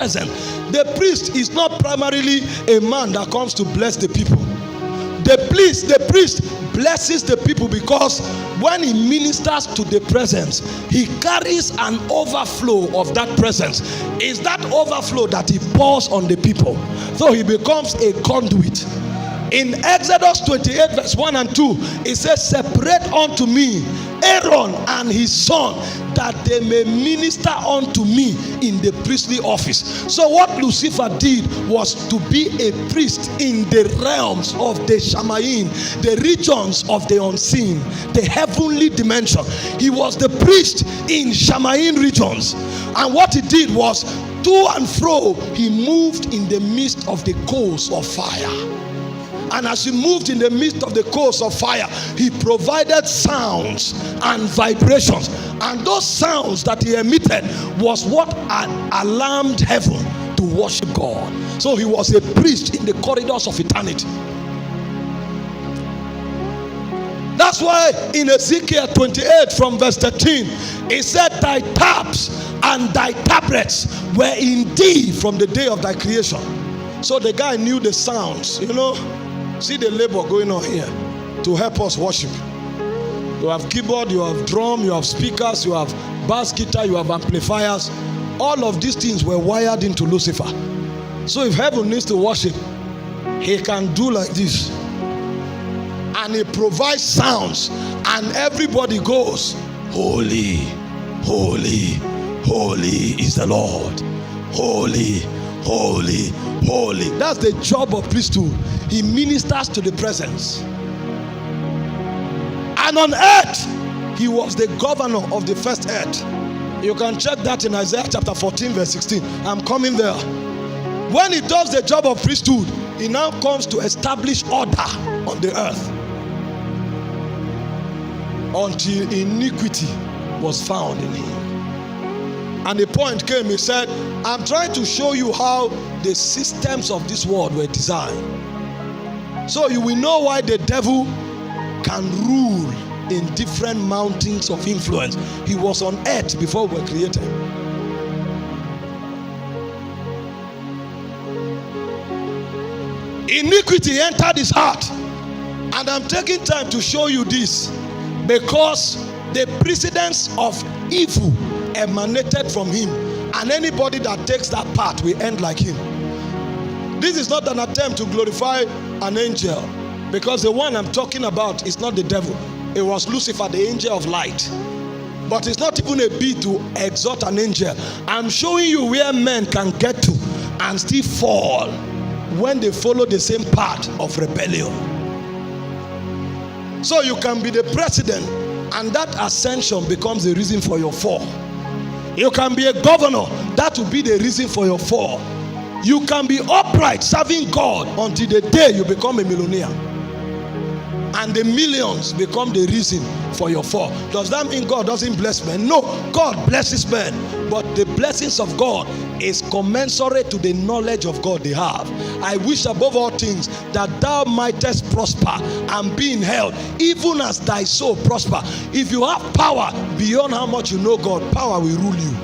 presence. The priest is not primarily a man that comes to bless the people. The priest blesses the people because when he ministers to the presence, he carries an overflow of that presence. It's that overflow that he pours on the people. So he becomes a conduit. In Exodus 28 verse 1 and 2, it says, separate unto me Aaron and his son, that they may minister unto me in the priestly office. So what Lucifer did was to be a priest in the realms of the Shamayim, the regions of the unseen, the heavenly dimension. He was the priest in Shamayim regions. And what he did was, to and fro, he moved in the midst of the coals of fire. And as he moved in the midst of the coals of fire, he provided sounds and vibrations. And those sounds that he emitted was what alarmed heaven to worship God. So he was a priest in the corridors of eternity. That's why in Ezekiel 28 from verse 13, it said, thy taps and thy tabrets were in thee from the day of thy creation. So the guy knew the sounds, you know. See the labor going on here to help us worship. You have keyboard, you have drum, you have speakers, you have bass guitar, you have amplifiers. All of these things were wired into Lucifer. So if heaven needs to worship, he can do like this. And he provides sounds, and everybody goes, holy, holy, holy is the Lord. Holy, holy, holy. That's the job of priesthood. He ministers to the presence. And on earth, he was the governor of the first earth. You can check that in Isaiah chapter 14 verse 16. I'm coming there. When he does the job of priesthood, he now comes to establish order on the earth, until iniquity was found in him. And the point came, he said, I'm trying to show you how the systems of this world were designed. So you will know why the devil can rule in different mountains of influence. He was on earth before we were created. Iniquity entered his heart. And I'm taking time to show you this because the precedence of evil emanated from him, and anybody that takes that path will end like him. This is not an attempt to glorify an angel, because the one I'm talking about is not the devil. It was Lucifer, the angel of light. But it's not even a bit to exalt an angel. I'm showing you where men can get to and still fall when they follow the same path of rebellion. So you can be the president, and that ascension becomes the reason for your fall. You can be a governor, that will be the reason for your fall. You can be upright serving God until the day you become a millionaire, and the millions become the reason for your fall. Does that mean God doesn't bless men? No, God blesses men, but the blessings of God is commensurate to the knowledge of God they have. I wish above all things that thou mightest prosper and be in health, even as thy soul prosper. If you have power beyond how much you know God, power will rule you.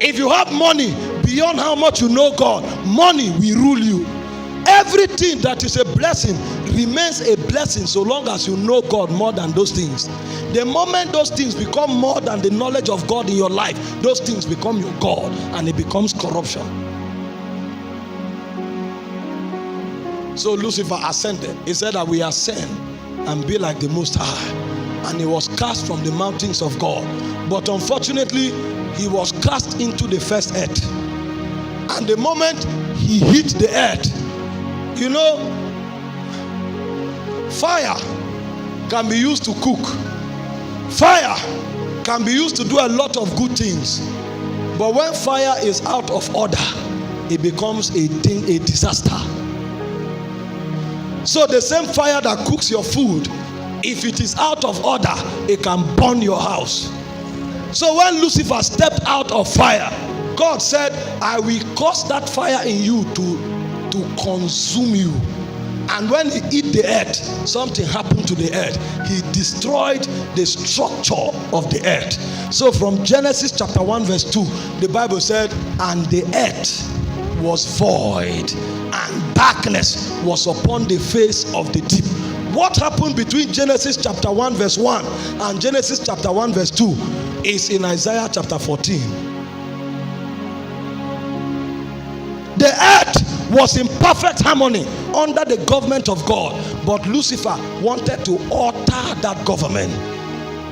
If you have money beyond how much you know God, money will rule you. Everything that is a blessing remains a blessing so long as you know God more than those things. The moment those things become more than the knowledge of God in your life, those things become your God, and it becomes corruption. So Lucifer ascended. He said that we ascend and be like the Most High. And he was cast from the mountains of God. But unfortunately, he was cast into the first earth. And the moment he hit the earth, you know, fire can be used to cook. Fire can be used to do a lot of good things. But when fire is out of order, it becomes a disaster. So the same fire that cooks your food, if it is out of order, it can burn your house. So when Lucifer stepped out of fire, God said, I will cause that fire in you to consume you. And when he hit the earth, something happened to the earth. He destroyed the structure of the earth. So from Genesis chapter 1 verse 2, the Bible said, and the earth was void, and darkness was upon the face of the deep. What happened between Genesis chapter 1 verse 1 and Genesis chapter 1 verse 2 is in Isaiah chapter 14. The earth was in perfect harmony under the government of God, but Lucifer wanted to alter that government.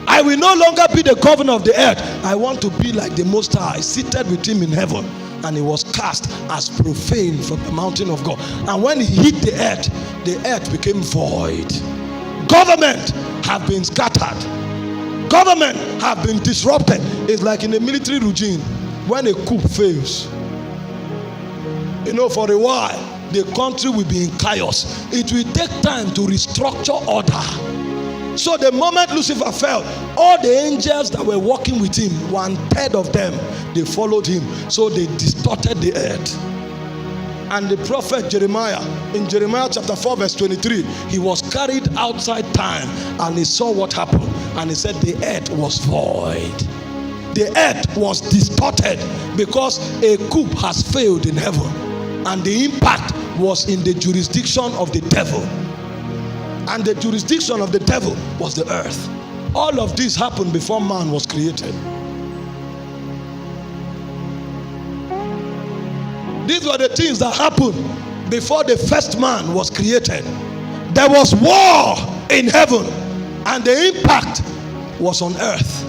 I will no longer be the governor of the earth. I want to be like the Most High, seated with him in heaven. And he was cast as profane from the mountain of God. And when he hit the earth became void. Government have been scattered. Government have been disrupted. It's like in a military regime, when a coup fails, for a while, the country will be in chaos. It will take time to restructure order. So the moment Lucifer fell, all the angels that were working with him, 1/3 of them, they followed him. So they distorted the earth. And the prophet Jeremiah, in Jeremiah chapter 4 verse 23, he was carried outside time and he saw what happened. And he said the earth was void. The earth was distorted because a coup has failed in heaven. And the impact was in the jurisdiction of the devil. And the jurisdiction of the devil was the earth. All of this happened before man was created. These were the things that happened before the first man was created. There was war in heaven, and the impact was on earth.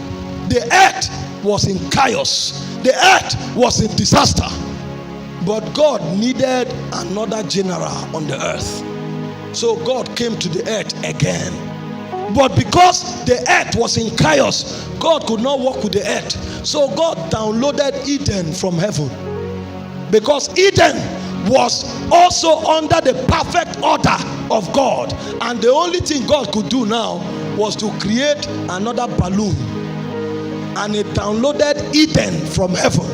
The earth was in chaos. The earth was in disaster. But God needed another general on the earth. So God came to the earth again. But because the earth was in chaos, God could not walk with the earth. So God downloaded Eden from heaven. Because Eden was also under the perfect order of God. And the only thing God could do now was to create another balloon. And he downloaded Eden from heaven.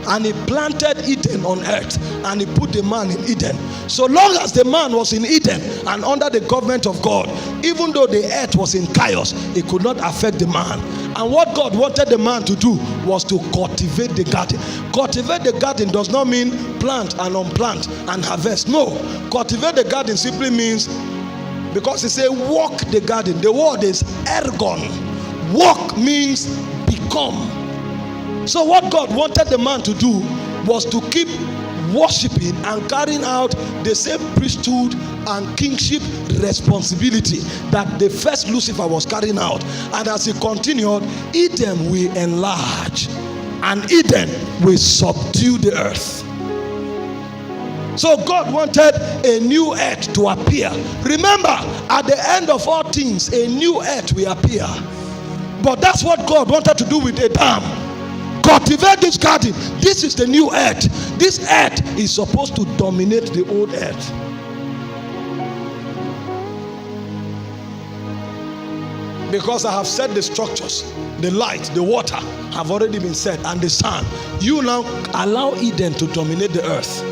And he planted Eden on earth, and he put the man in Eden. So long as the man was in Eden and under the government of God, even though the earth was in chaos, it could not affect the man. And what God wanted the man to do was to cultivate the garden. Cultivate the garden does not mean plant and unplant and harvest. No, cultivate the garden simply means, because it says walk the garden. The word is ergon. Walk means become. So what God wanted the man to do was to keep worshiping and carrying out the same priesthood and kingship responsibility that the first Lucifer was carrying out. And as he continued, Eden will enlarge and Eden will subdue the earth. So God wanted a new earth to appear. Remember, at the end of all things, a new earth will appear. But that's what God wanted to do with Adam. Cultivate this garden. This is the new earth. This earth is supposed to dominate the old earth. Because I have set the structures, the light, the water have already been set, and the sun. You now allow Eden to dominate the earth.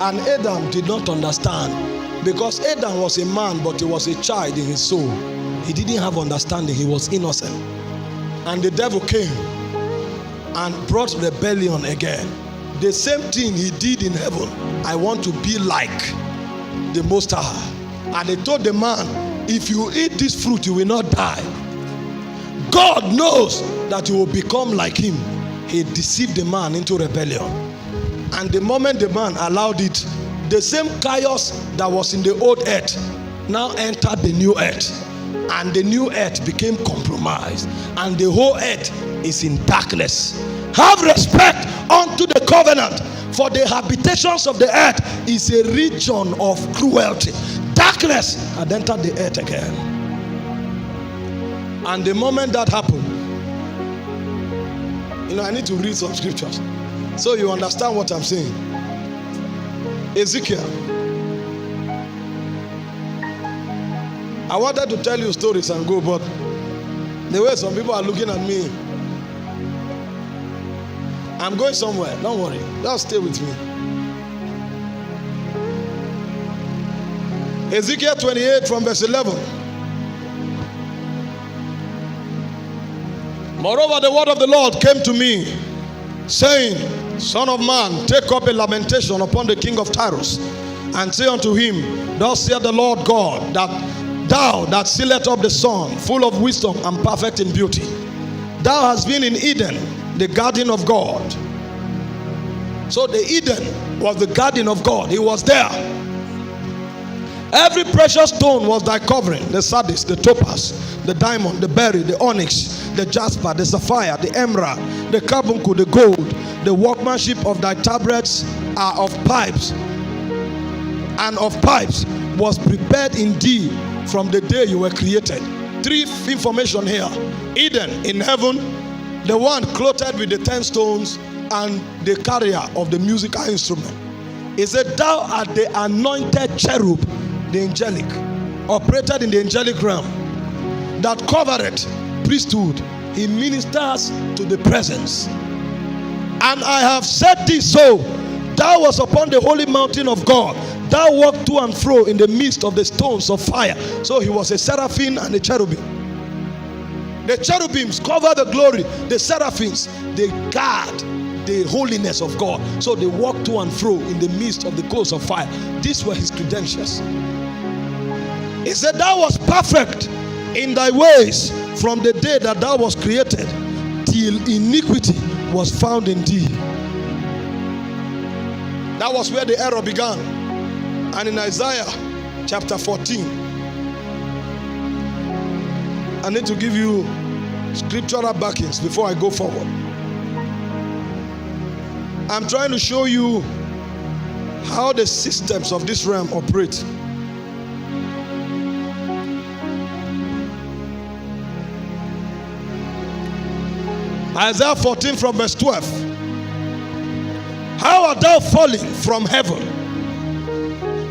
And Adam did not understand, because Adam was a man, but he was a child in his soul. He didn't have understanding. He was innocent. And the devil came and brought rebellion again. The same thing he did in heaven. I want to be like the Most High. And he told the man, if you eat this fruit, you will not die. God knows that you will become like him. He deceived the man into rebellion. And the moment the man allowed it, the same chaos that was in the old earth now entered the new earth. And the new earth became compromised. And the whole earth is in darkness. Have respect unto the covenant, for the habitations of the earth is a region of cruelty. Darkness had entered the earth again. And the moment that happened, I need to read some scriptures so you understand what I'm saying. Ezekiel. I wanted to tell you stories and go, but the way some people are looking at me, I'm going somewhere. Don't worry. Just stay with me. Ezekiel 28 from verse 11. Moreover, the word of the Lord came to me, saying, Son of man, take up a lamentation upon the king of Tyrus, and say unto him, Thus saith the Lord God, that thou that sealest up the sun, full of wisdom and perfect in beauty, thou hast been in Eden, the garden of God. So the Eden was the garden of God. He was there. Every precious stone was thy covering: the sardius, the topaz, the diamond, the beryl, the onyx, the jasper, the sapphire, the emerald, the carbuncle, the gold. The workmanship of thy tabrets are of pipes, and of pipes was prepared in thee from the day you were created. Three information here: Eden in heaven, the one clothed with the 10 stones, and the carrier of the musical instrument. He said, Thou art the anointed cherub, the angelic, operated in the angelic realm, that covereth priesthood. He ministers to the presence. And I have said this so: thou was upon the holy mountain of God, thou walked to and fro in the midst of the stones of fire. So he was a seraphim and a cherubim. The cherubims cover the glory, the seraphims, they guard the holiness of God. So they walk to and fro in the midst of the coals of fire. These were his credentials. He said, Thou was perfect in thy ways from the day that thou was created, till iniquity was found in thee. That was where the error began. And in Isaiah chapter 14, I need to give you scriptural backings before I go forward. I'm trying to show you how the systems of this realm operate. Isaiah 14 from verse 12. How art thou falling from heaven?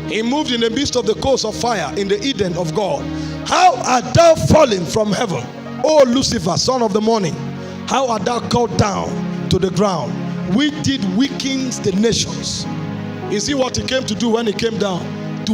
He moved in the midst of the coals of fire in the Eden of God. How art thou fallen from heaven, O Lucifer, son of the morning? How art thou cut down to the ground? We did weaken the nations. You see what he came to do when he came down? To